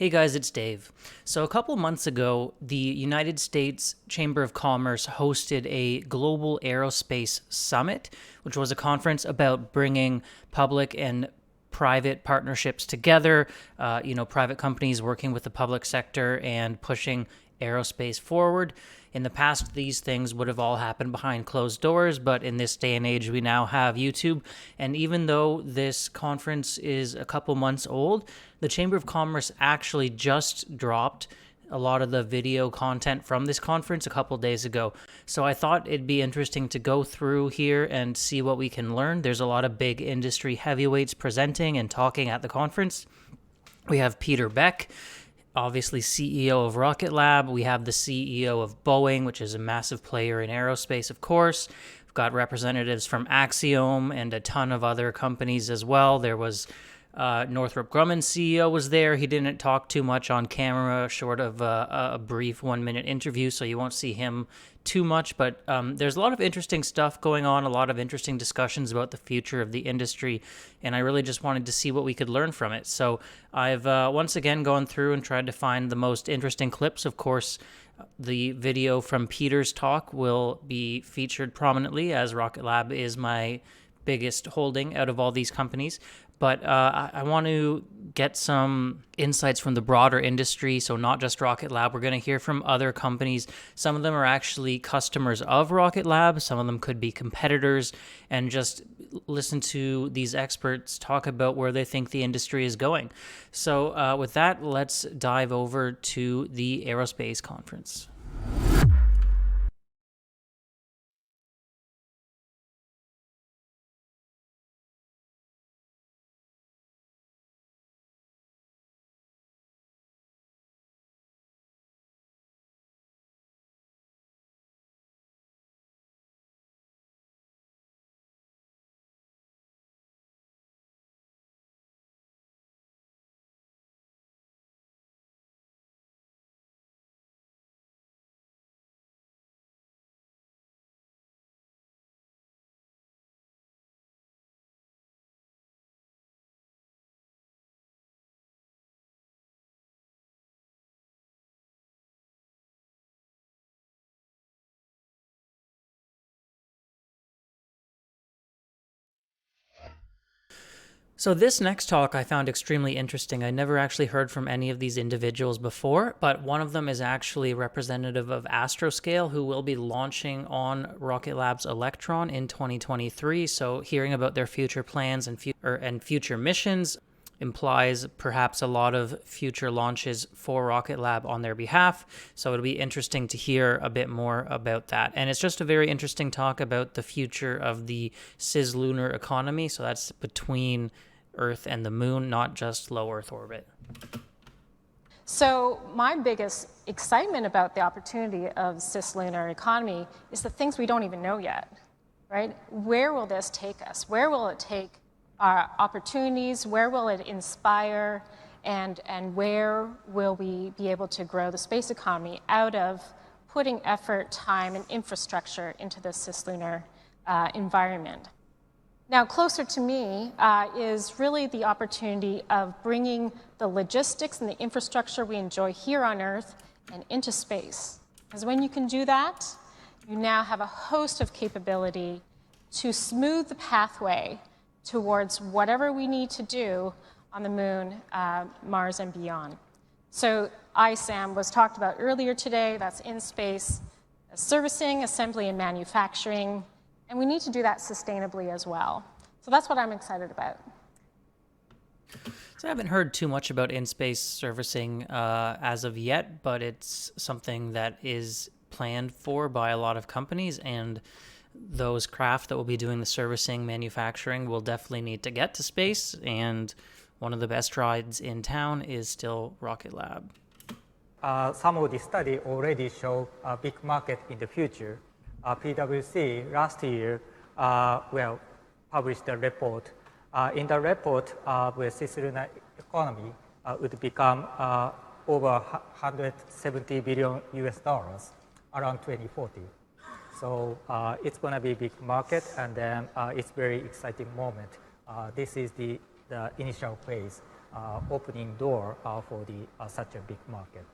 Hey guys, it's Dave. So, a couple months ago, the United States Chamber of Commerce hosted a Global Aerospace Summit, which was a conference about bringing public and private partnerships together, private companies working with the public sector and pushing aerospace forward. In the past, these things would have all happened behind closed doors, but in this day and age, we now have YouTube. And even though this conference is a couple months old, the Chamber of Commerce actually just dropped a lot of the video content from this conference a couple days ago. So I thought it'd be interesting to go through here and see what we can learn. There's a lot of big industry heavyweights presenting and talking at the conference. We have Peter Beck, obviously CEO of Rocket Lab. We have the CEO of Boeing, which is a massive player in aerospace, of course. We've got representatives from Axiom and a ton of other companies as well. There was Northrop Grumman's CEO was there. He didn't talk too much on camera, short of a brief 1-minute interview, so you won't see him too much. But there's a lot of interesting stuff going on, a lot of interesting discussions about the future of the industry, and I really just wanted to see what we could learn from it. So I've once again gone through and tried to find the most interesting clips. Of course, the video from Peter's talk will be featured prominently, as Rocket Lab is my biggest holding out of all these companies. But I want to get some insights from the broader industry, so not just Rocket Lab. We're going to hear from other companies. Some of them are actually customers of Rocket Lab. Some of them could be competitors, and just listen to these experts talk about where they think the industry is going. So with that, let's dive over to the aerospace conference. So this next talk I found extremely interesting. I never actually heard from any of these individuals before, but one of them is actually representative of Astroscale, who will be launching on Rocket Lab's Electron in 2023. So hearing about their future plans and future missions implies perhaps a lot of future launches for Rocket Lab on their behalf. So it'll be interesting to hear a bit more about that. And it's just a very interesting talk about the future of the ISS Lunar Economy. So that's between Earth and the moon, not just low Earth orbit. So my biggest excitement about the opportunity of ISS Lunar Economy is the things we don't even know yet, right? Where will this take us? Where will it take our opportunities? Where will it inspire? And where will we be able to grow the space economy out of putting effort, time, and infrastructure into the ISS Lunar environment? Now, closer to me is really the opportunity of bringing the logistics and the infrastructure we enjoy here on Earth and into space. Because when you can do that, you now have a host of capability to smooth the pathway towards whatever we need to do on the moon, Mars, and beyond. So ISAM was talked about earlier today. That's in space servicing, assembly, and manufacturing. And we need to do that sustainably as well. So that's what I'm excited about. So I haven't heard too much about in-space servicing as of yet, but it's something that is planned for by a lot of companies, and those craft that will be doing the servicing, manufacturing will definitely need to get to space, and one of the best rides in town is still Rocket Lab. Some of the study already show a big market in the future. PwC last year published a report. In the report, the ISS Lunar Economy would become over 170 billion US dollars around 2040. So it's going to be a big market, and then it's very exciting moment. This is the initial phase. opening door for such a big market.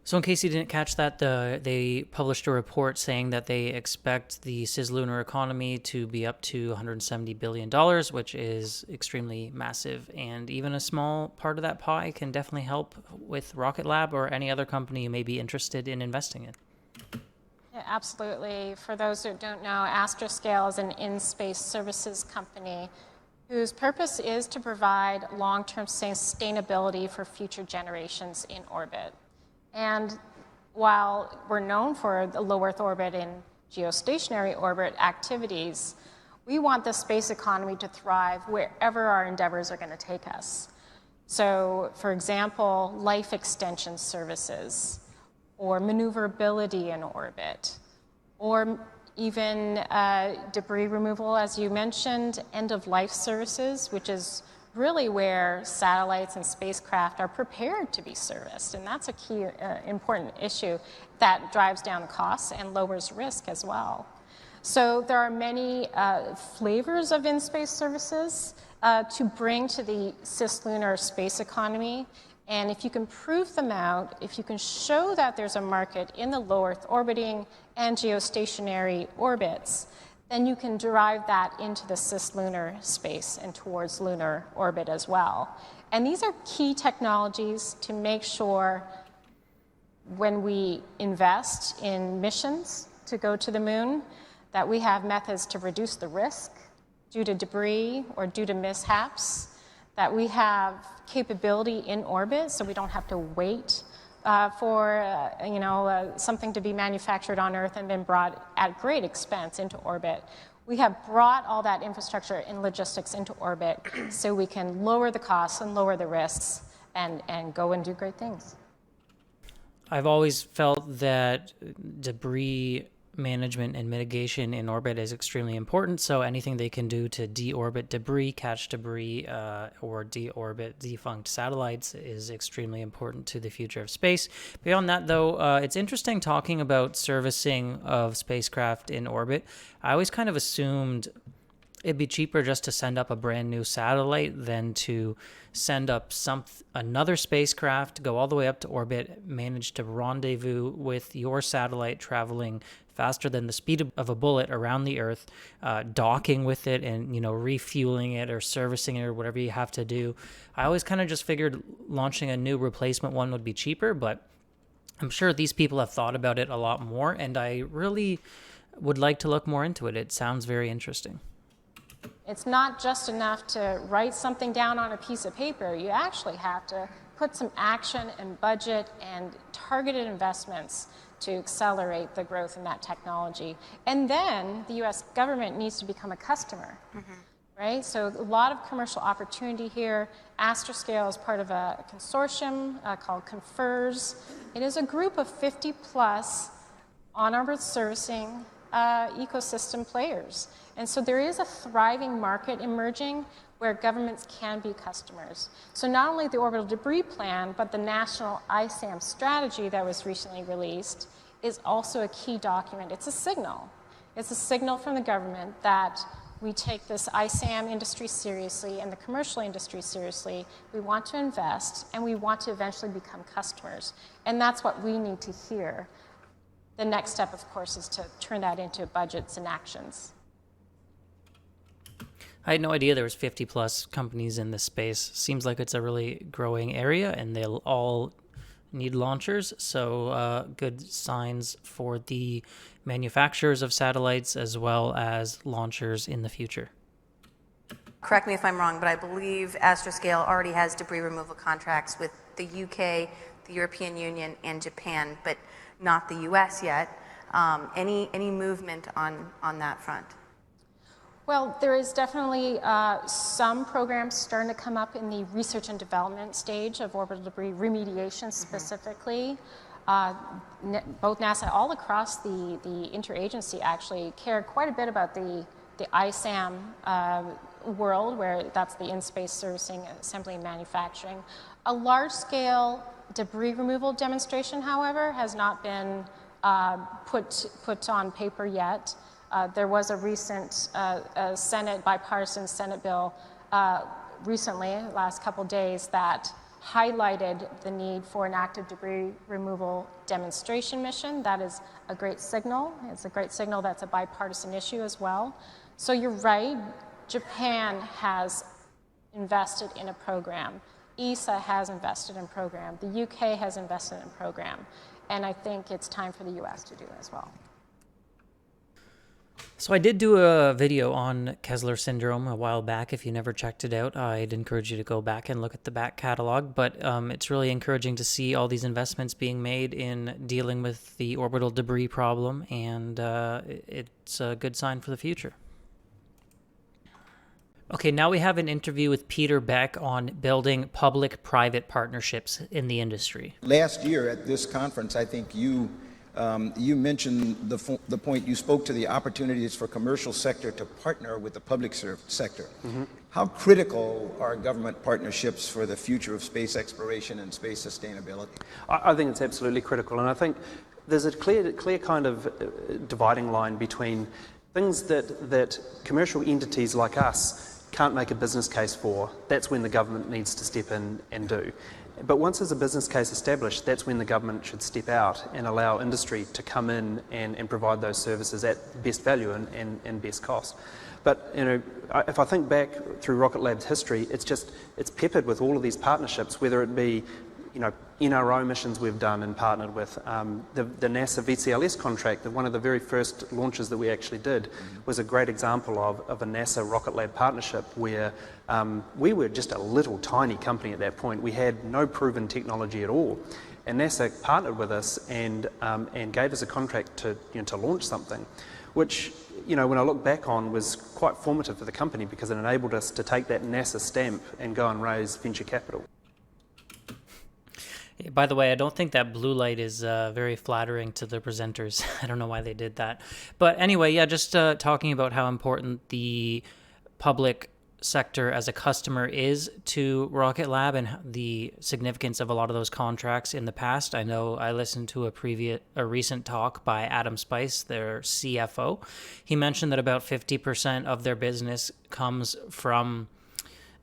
So in case you didn't catch that, they published a report saying that they expect the ISS Lunar Economy to be up to $170 billion, which is extremely massive. And even a small part of that pie can definitely help with Rocket Lab or any other company you may be interested in investing in. Yeah, absolutely. For those who don't know, Astroscale is an in-space services company whose purpose is to provide long-term sustainability for future generations in orbit. And while we're known for the low Earth orbit and geostationary orbit activities, we want the space economy to thrive wherever our endeavors are going to take us. So, for example, life extension services, or maneuverability in orbit, or even debris removal, as you mentioned, end-of-life services, which is really where satellites and spacecraft are prepared to be serviced. And that's a key important issue that drives down costs and lowers risk as well. So there are many flavors of in-space services to bring to the cislunar space economy. And if you can prove them out, if you can show that there's a market in the low Earth orbiting and geostationary orbits, then you can derive that into the cislunar space and towards lunar orbit as well. And these are key technologies to make sure when we invest in missions to go to the moon, that we have methods to reduce the risk due to debris or due to mishaps, that we have capability in orbit so we don't have to wait for something to be manufactured on Earth and then brought at great expense into orbit. We have brought all that infrastructure and logistics into orbit so we can lower the costs and lower the risks and go and do great things. I've always felt that debris management and mitigation in orbit is extremely important. So anything they can do to deorbit debris, catch debris, or deorbit defunct satellites is extremely important to the future of space. Beyond that, though, it's interesting talking about servicing of spacecraft in orbit. I always kind of assumed it'd be cheaper just to send up a brand new satellite than to send up another spacecraft, go all the way up to orbit, manage to rendezvous with your satellite traveling faster than the speed of a bullet around the Earth, docking with it and, refueling it or servicing it or whatever you have to do. I always kind of just figured launching a new replacement one would be cheaper, but I'm sure these people have thought about it a lot more, and I really would like to look more into it. It sounds very interesting. It's not just enough to write something down on a piece of paper. You actually have to put some action and budget and targeted investments to accelerate the growth in that technology. And then the US government needs to become a customer, right? So a lot of commercial opportunity here. Astroscale is part of a consortium called CONFERS. It is a group of 50 plus on-orbit servicing ecosystem players. And so there is a thriving market emerging where governments can be customers. So not only the Orbital Debris Plan, but the National ISAM strategy that was recently released is also a key document. It's a signal. It's a signal from the government that we take this ISAM industry seriously and the commercial industry seriously. We want to invest, and we want to eventually become customers. And that's what we need to hear. The next step, of course, is to turn that into budgets and actions. I had no idea there was 50 plus companies in this space. Seems like it's a really growing area, and they'll all need launchers. So good signs for the manufacturers of satellites as well as launchers in the future. Correct me if I'm wrong, but I believe Astroscale already has debris removal contracts with the UK, the European Union, and Japan, but not the US yet. Any movement on that front? Well, there is definitely some programs starting to come up in the research and development stage of orbital debris remediation specifically. Both NASA, all across the interagency actually care quite a bit about the ISAM world, where that's the in-space servicing, assembly, and manufacturing. A large-scale debris removal demonstration, however, has not been put on paper yet. There was a recent bipartisan Senate bill recently, last couple days, that highlighted the need for an active debris removal demonstration mission. That is a great signal. It's a great signal that's a bipartisan issue as well. So you're right, Japan has invested in a program. ESA has invested in a program. The UK has invested in a program. And I think it's time for the US to do it as well. So I did do a video on Kessler syndrome a while back. If you never checked it out, I'd encourage you to go back and look at the back catalog. But it's really encouraging to see all these investments being made in dealing with the orbital debris problem, and it's a good sign for the future. Okay, now we have an interview with Peter Beck on building public-private partnerships in the industry. Last year at this conference, I think you mentioned the point, you spoke to the opportunities for commercial sector to partner with the public sector. Mm-hmm. How critical are government partnerships for the future of space exploration and space sustainability? I think it's absolutely critical, and I think there's a clear kind of dividing line between things that commercial entities like us can't make a business case for. That's when the government needs to step in and do. But once there's a business case established, that's when the government should step out and allow industry to come in and provide those services at best value and best cost. But if I think back through Rocket Lab's history, it's peppered with all of these partnerships, whether it be NRO missions we've done and partnered with. The NASA VCLS contract, one of the very first launches that we actually did, was a great example of a NASA Rocket Lab partnership where we were just a little tiny company at that point. We had no proven technology at all. And NASA partnered with us and gave us a contract to launch something, which when I look back on was quite formative for the company because it enabled us to take that NASA stamp and go and raise venture capital. By the way, I don't think that blue light is very flattering to the presenters. I don't know why they did that. But anyway, yeah, just talking about how important the public sector as a customer is to Rocket Lab and the significance of a lot of those contracts in the past. I know I listened to a recent talk by Adam Spice, their CFO. He mentioned that about 50% of their business comes from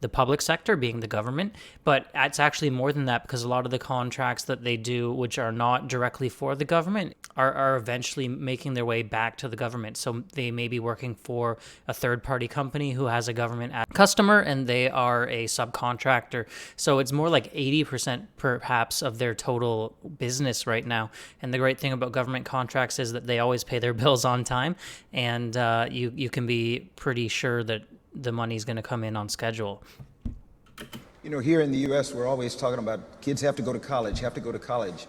the public sector, being the government, but it's actually more than that because a lot of the contracts that they do, which are not directly for the government, are eventually making their way back to the government. So they may be working for a third-party company who has a government customer, and they are a subcontractor. So it's more like 80% perhaps of their total business right now. And the great thing about government contracts is that they always pay their bills on time, and you can be pretty sure that the money's going to come in on schedule. Here in the U.S., we're always talking about kids have to go to college.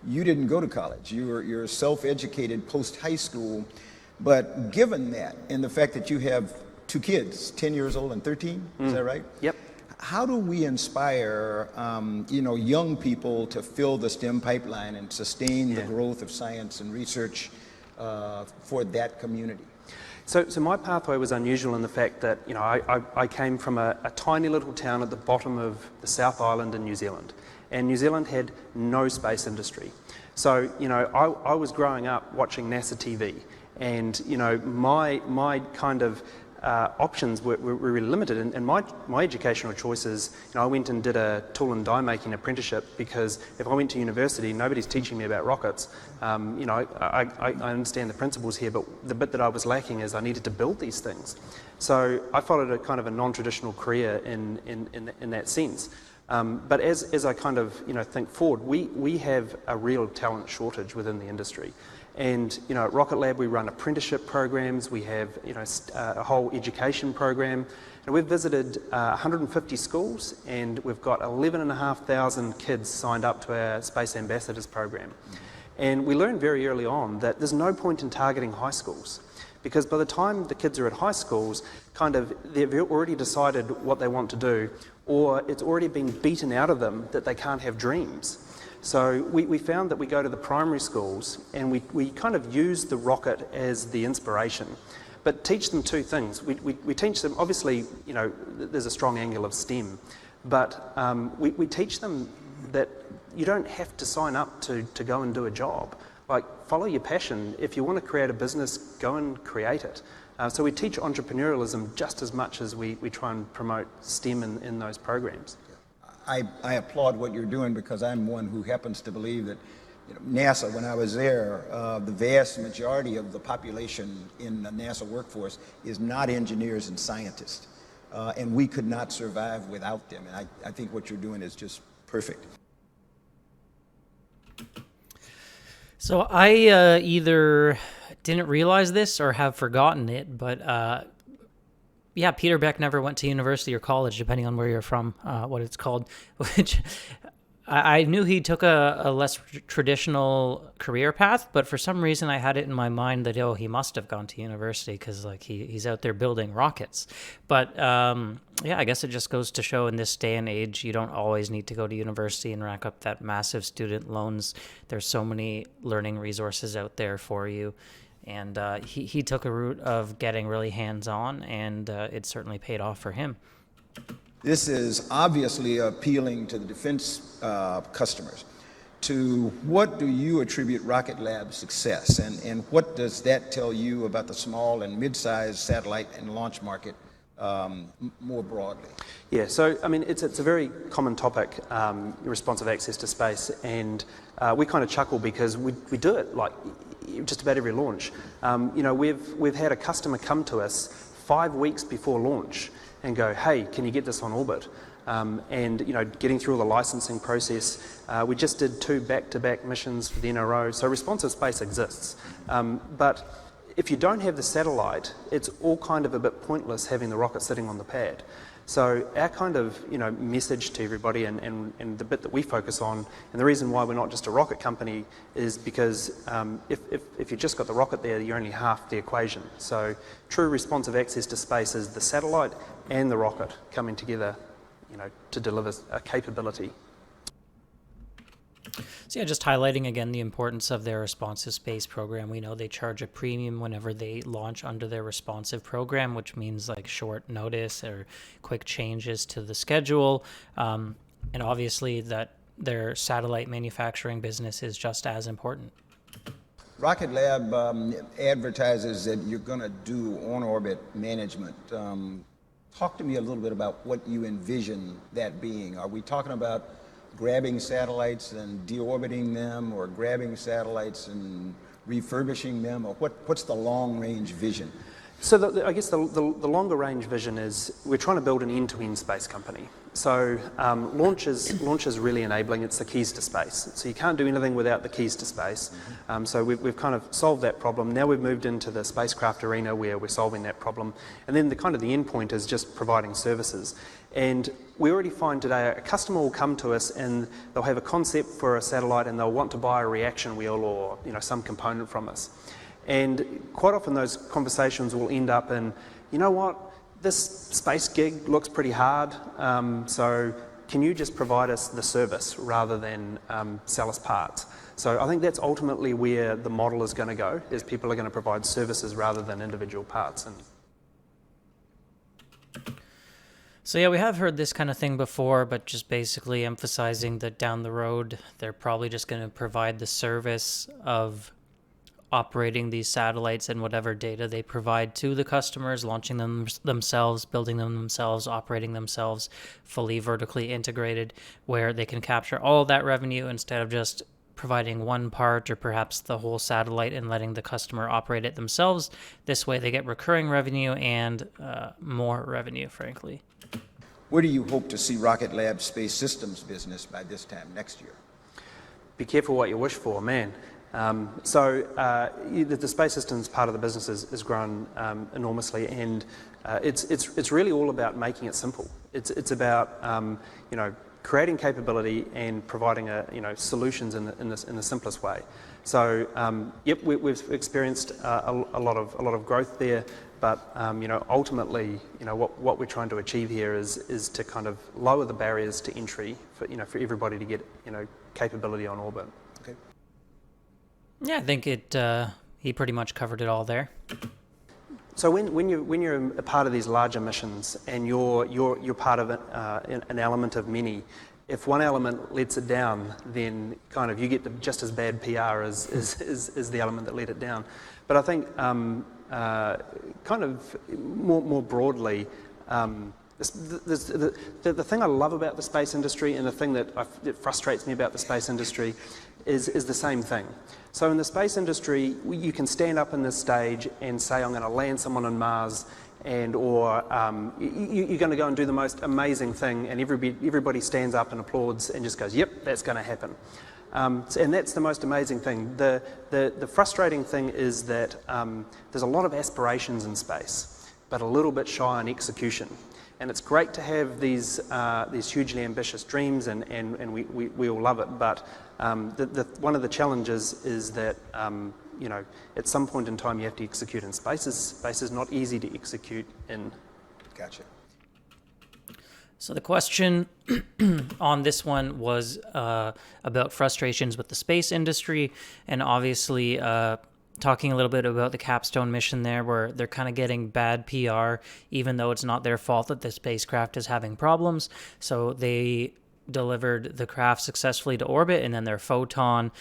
You didn't go to college. You're self-educated post-high school. But given that, and the fact that you have two kids, 10 years old and 13, is that right? Yep. How do we inspire, young people to fill the STEM pipeline and sustain the growth of science and research for that community? So my pathway was unusual in the fact that I came from a tiny little town at the bottom of the South Island in New Zealand, and New Zealand had no space industry. So I was growing up watching NASA TV, and my kind of options were really limited, and my educational choices, I went and did a tool and die making apprenticeship because if I went to university, nobody's teaching me about rockets. I understand the principles here, but the bit that I was lacking is I needed to build these things. So I followed a kind of a non-traditional career in that sense. But as I kind of think forward, we have a real talent shortage within the industry. And at Rocket Lab we run apprenticeship programs, we have a whole education program, and we've visited 150 schools, and we've got 11,500 kids signed up to our Space Ambassadors program. And we learned very early on that there's no point in targeting high schools, because by the time the kids are at high schools, they've already decided what they want to do, or it's already been beaten out of them that they can't have dreams. So we found that we go to the primary schools and we kind of use the rocket as the inspiration, but teach them two things. We teach them, obviously, there's a strong angle of STEM, but we teach them that you don't have to sign up to go and do a job. Like follow your passion. If you want to create a business, go and create it. So we teach entrepreneurialism just as much as we try and promote STEM in those programs. I applaud what you're doing because I'm one who happens to believe that NASA, when I was there, the vast majority of the population in the NASA workforce is not engineers and scientists. And we could not survive without them. And I think what you're doing is just perfect. So I either didn't realize this or have forgotten it, but yeah, Peter Beck never went to university or college, depending on where you're from, what it's called, which I knew he took a less traditional career path, but for some reason I had it in my mind that, oh, he must have gone to university because like he's out there building rockets. But yeah, I guess it just goes to show in this day and age, you don't always need to go to university and rack up that massive student loans. There's so many learning resources out there for you. And he took a route of getting really hands-on, and it certainly paid off for him. This is obviously appealing to the defense customers. To what do you attribute Rocket Lab's success, and what does that tell you about the small and mid-sized satellite and launch market more broadly? Yeah, so I mean, it's a very common topic, responsive access to space, and we kind of chuckle because we do it like just about every launch. You know, we've had a customer come to us 5 weeks before launch and go, hey, can you get this on orbit? And you know, getting through all the licensing process, we just did 2 back-to-back missions for the NRO, so responsive space exists. But if you don't have the satellite, it's all kind of a bit pointless having the rocket sitting on the pad. So our kind of message to everybody and the bit that we focus on, and the reason why we're not just a rocket company is because if you've just got the rocket there, you're only half the equation. So true responsive access to space is the satellite and the rocket coming together, to deliver a capability. So yeah, just highlighting again the importance of their responsive space program. We know they charge a premium whenever they launch under their responsive program, which means like short notice or quick changes to the schedule. And obviously that their satellite manufacturing business is just as important. Rocket Lab advertises that you're going to do on-orbit management. Talk to me a little bit about what you envision that being. Are we talking about grabbing satellites and deorbiting them, or grabbing satellites and refurbishing them, or what's the long-range vision? So I guess the longer range vision is we're trying to build an end-to-end space company. So launch is really enabling. It's the keys to space. So you can't do anything without the keys to space. So we've kind of solved that problem. Now we've moved into the spacecraft arena where we're solving that problem. And then the end point is just providing services. And we already find today a customer will come to us and they'll have a concept for a satellite and they'll want to buy a reaction wheel or some component from us. And quite often those conversations will end up in, you know what, this space gig looks pretty hard, so can you just provide us the service rather than sell us parts? So I think that's ultimately where the model is going to go, is people are going to provide services rather than individual parts. So yeah, we have heard this kind of thing before, but just basically emphasizing that down the road, they're probably just going to provide the service of operating these satellites and whatever data they provide to the customers, launching them themselves, building them themselves, operating themselves, fully vertically integrated, where they can capture all that revenue instead of just providing one part or perhaps the whole satellite and letting the customer operate it themselves. This way they get recurring revenue and more revenue, frankly. Where do you hope to see Rocket Lab Space Systems business by this time next year? Be careful what you wish for, man. The space systems part of the business has grown enormously, and it's really all about making it simple. It's about creating capability and providing solutions in the simplest way. So we've experienced a lot of growth there, but ultimately what we're trying to achieve here is to kind of lower the barriers to entry for everybody to get capability on orbit. Okay. Yeah, I think he pretty much covered it all there. So when you're a part of these larger missions and you're part of an element of many, if one element lets it down, then kind of you get just as bad PR as the element that let it down. But I think kind of more broadly, the thing I love about the space industry and the thing that frustrates me about the space industry is the same thing. So in the space industry, you can stand up in this stage and say, I'm going to land someone on Mars, or you're going to go and do the most amazing thing, and everybody stands up and applauds and just goes, yep, that's going to happen. And that's the most amazing thing. The frustrating thing is that there's a lot of aspirations in space, but a little bit shy on execution. And it's great to have these hugely ambitious dreams, and we all love it. But one of the challenges is that at some point in time you have to execute in space. Space is not easy to execute in. Gotcha. So the question on this one was about frustrations with the space industry, and obviously talking a little bit about the capstone mission there, where they're kind of getting bad PR, even though it's not their fault that the spacecraft is having problems. So they delivered the craft successfully to orbit, and then their Photon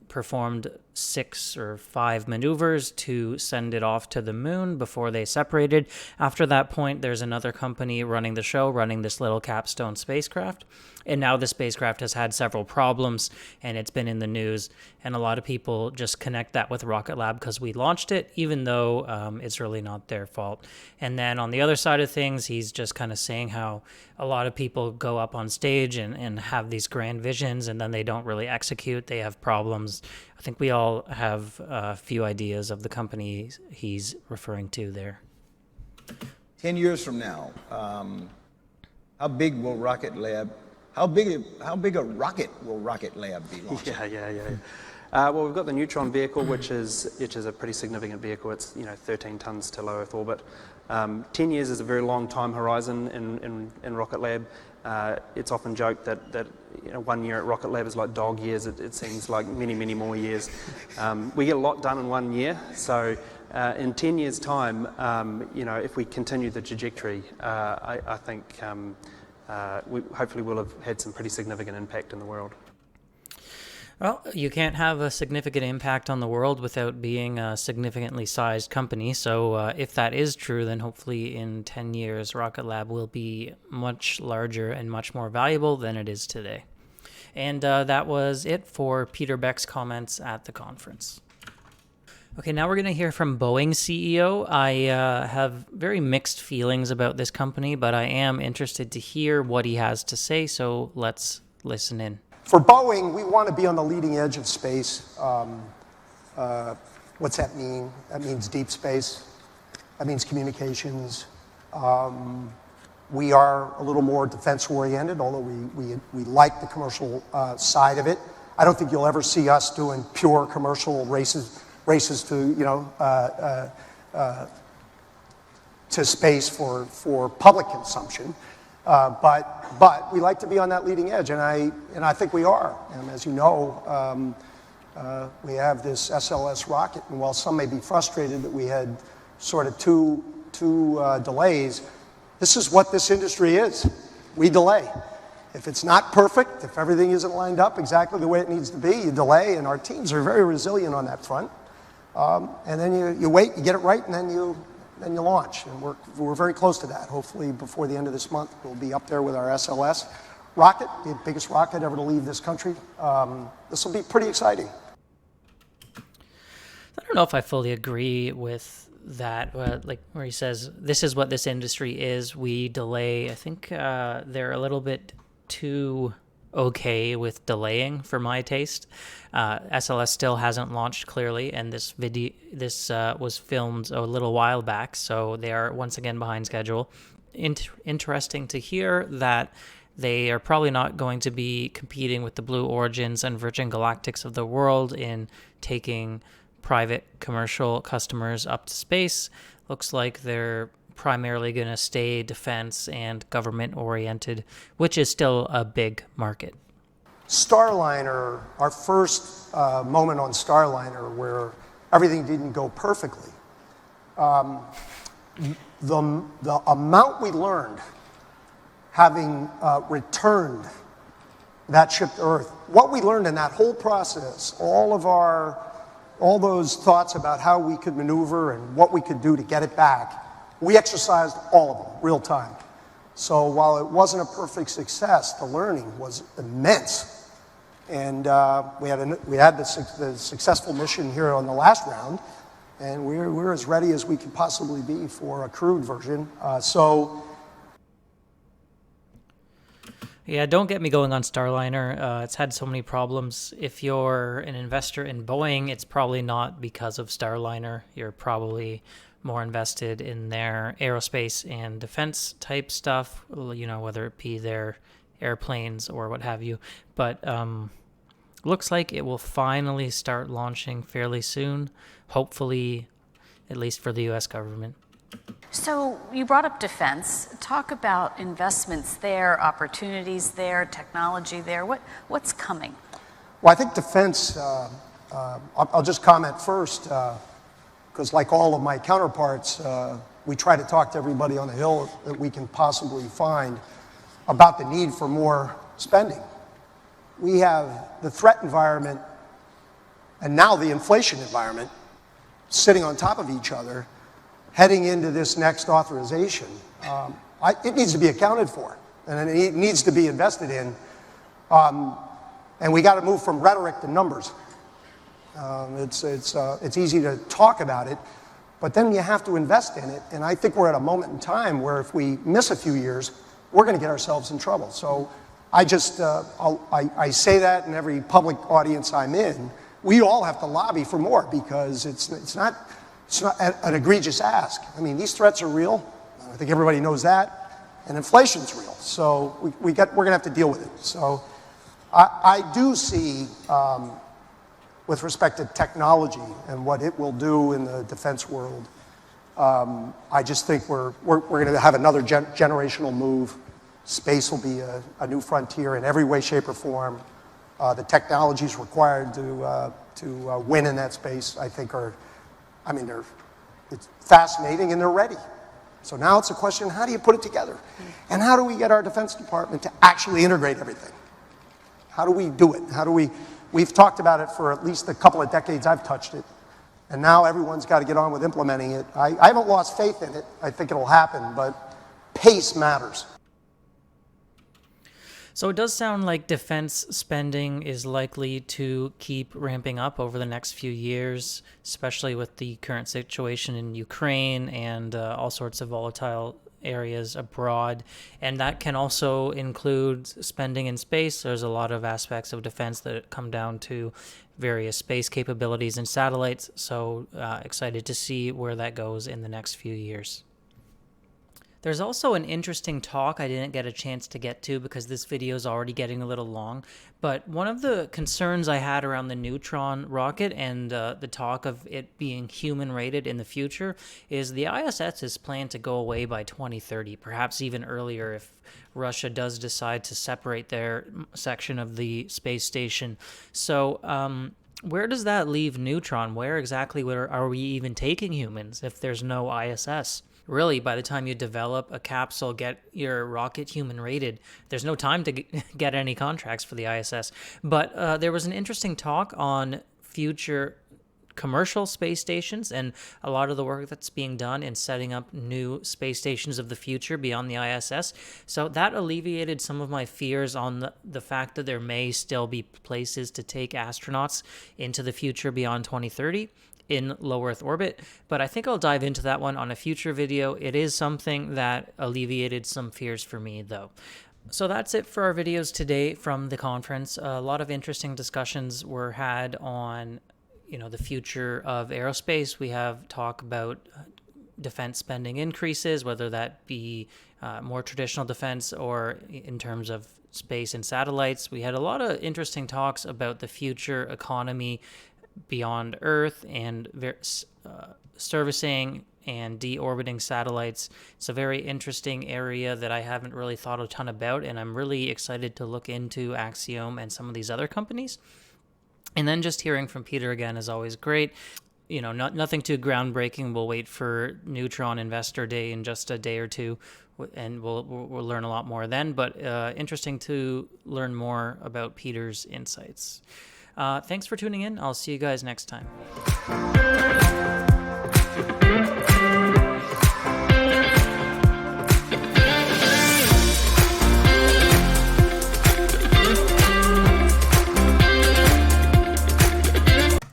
performed 6 or 5 maneuvers to send it off to the moon before they separated. After that point, there's another company running the show, running this little capstone spacecraft. And now the spacecraft has had several problems, and it's been in the news. And a lot of people just connect that with Rocket Lab because we launched it, even though it's really not their fault. And then on the other side of things, he's just kind of saying how a lot of people go up on stage and have these grand visions, and then they don't really execute. They have problems. I think we all have a few ideas of the company he's referring to there. 10 years from now, how big will Rocket Lab? How big a rocket will Rocket Lab be launching? Yeah. Well, we've got the Neutron vehicle, which is a pretty significant vehicle. It's 13 tons to low Earth orbit. 10 years is a very long time horizon in Rocket Lab. It's often joked that 1 year at Rocket Lab is like dog years. It seems like many more years. We get a lot done in 1 year. So in 10 years' time, if we continue the trajectory, I think we hopefully will have had some pretty significant impact in the world. Well, you can't have a significant impact on the world without being a significantly sized company. So if that is true, then hopefully in 10 years, Rocket Lab will be much larger and much more valuable than it is today. And that was it for Peter Beck's comments at the conference. Okay, now we're going to hear from Boeing CEO. I have very mixed feelings about this company, but I am interested to hear what he has to say, so let's listen in. For Boeing, we want to be on the leading edge of space. What's that mean? That means deep space. That means communications. We are a little more defense-oriented, although we like the commercial side of it. I don't think you'll ever see us doing pure commercial races to space for public consumption. But we like to be on that leading edge, and I think we are. And as you know, we have this SLS rocket, and while some may be frustrated that we had sort of two delays, this is what this industry is. We delay. If it's not perfect, if everything isn't lined up exactly the way it needs to be, you delay, and our teams are very resilient on that front. And then you wait, you get it right, and then you launch. And we're very close to that. Hopefully before the end of this month, we'll be up there with our SLS rocket, the biggest rocket ever to leave this country. This will be pretty exciting. I don't know if I fully agree with that, like where he says, this is what this industry is, we delay. I think they're a little bit too okay with delaying for my taste. SLS still hasn't launched clearly, and this was filmed a little while back, so they are once again behind schedule. Interesting to hear that they are probably not going to be competing with the Blue Origins and Virgin Galactics of the world in taking private commercial customers up to space. Looks like they're primarily going to stay defense and government oriented, which is still a big market. Starliner, our first moment on Starliner where everything didn't go perfectly, the amount we learned having returned that ship to Earth. What we learned in that whole process, all those thoughts about how we could maneuver and what we could do to get it back, we exercised all of them, real time. So while it wasn't a perfect success, the learning was immense. And we had the successful mission here on the last round, and we're as ready as we could possibly be for a crewed version. Yeah, don't get me going on Starliner. It's had so many problems. If you're an investor in Boeing, it's probably not because of Starliner. You're probably more invested in their aerospace and defense type stuff, you know, whether it be their airplanes or what have you. But looks like it will finally start launching fairly soon, hopefully, at least for the U.S. government. So you brought up defense. Talk about investments there, opportunities there, technology there. What's coming? Well, I think defense, I'll just comment first, because like all of my counterparts, we try to talk to everybody on the Hill that we can possibly find about the need for more spending. We have the threat environment and now the inflation environment sitting on top of each other, heading into this next authorization. It needs to be accounted for, and it needs to be invested in. And we got to move from rhetoric to numbers. It's easy to talk about it, but then you have to invest in it. And I think we're at a moment in time where if we miss a few years, we're going to get ourselves in trouble. So I just, I say that in every public audience I'm in. We all have to lobby for more because it's not an egregious ask. I mean, these threats are real. I think everybody knows that. And inflation's real. So we're going to have to deal with it. So I do see, with respect to technology and what it will do in the defense world, I just think we're going to have another generational move. Space will be a new frontier in every way, shape, or form. The technologies required to win in that space, I think, it's fascinating and they're ready. So now it's a question, how do you put it together? And how do we get our Defense Department to actually integrate everything? How do we do it? We've talked about it for at least a couple of decades I've touched it. And now everyone's got to get on with implementing it. I haven't lost faith in it. I think it'll happen, but pace matters. So it does sound like defense spending is likely to keep ramping up over the next few years, especially with the current situation in Ukraine and all sorts of volatile areas abroad. And that can also include spending in space. There's a lot of aspects of defense that come down to various space capabilities and satellites. So excited to see where that goes in the next few years. There's also an interesting talk I didn't get a chance to get to because this video is already getting a little long, but one of the concerns I had around the Neutron rocket and the talk of it being human-rated in the future is the ISS is planned to go away by 2030, perhaps even earlier if Russia does decide to separate their section of the space station. So where does that leave Neutron? Where exactly are we even taking humans if there's no ISS? Really, by the time you develop a capsule, get your rocket human rated, there's no time to get any contracts for the ISS. But there was an interesting talk on future commercial space stations and a lot of the work that's being done in setting up new space stations of the future beyond the ISS. So that alleviated some of my fears on the fact that there may still be places to take astronauts into the future beyond 2030. In low Earth orbit, but I think I'll dive into that one on a future video. It is something that alleviated some fears for me, though. So that's it for our videos today from the conference. A lot of interesting discussions were had on, the future of aerospace. We have talk about defense spending increases, whether that be more traditional defense or in terms of space and satellites. We had a lot of interesting talks about the future economy beyond Earth and servicing and deorbiting satellites. It's a very interesting area that I haven't really thought a ton about, and I'm really excited to look into Axiom and some of these other companies. And then just hearing from Peter again is always great. nothing too groundbreaking. We'll wait for Neutron Investor Day in just a day or two, and we'll learn a lot more then. But interesting to learn more about Peter's insights. Thanks for tuning in. I'll see you guys next time.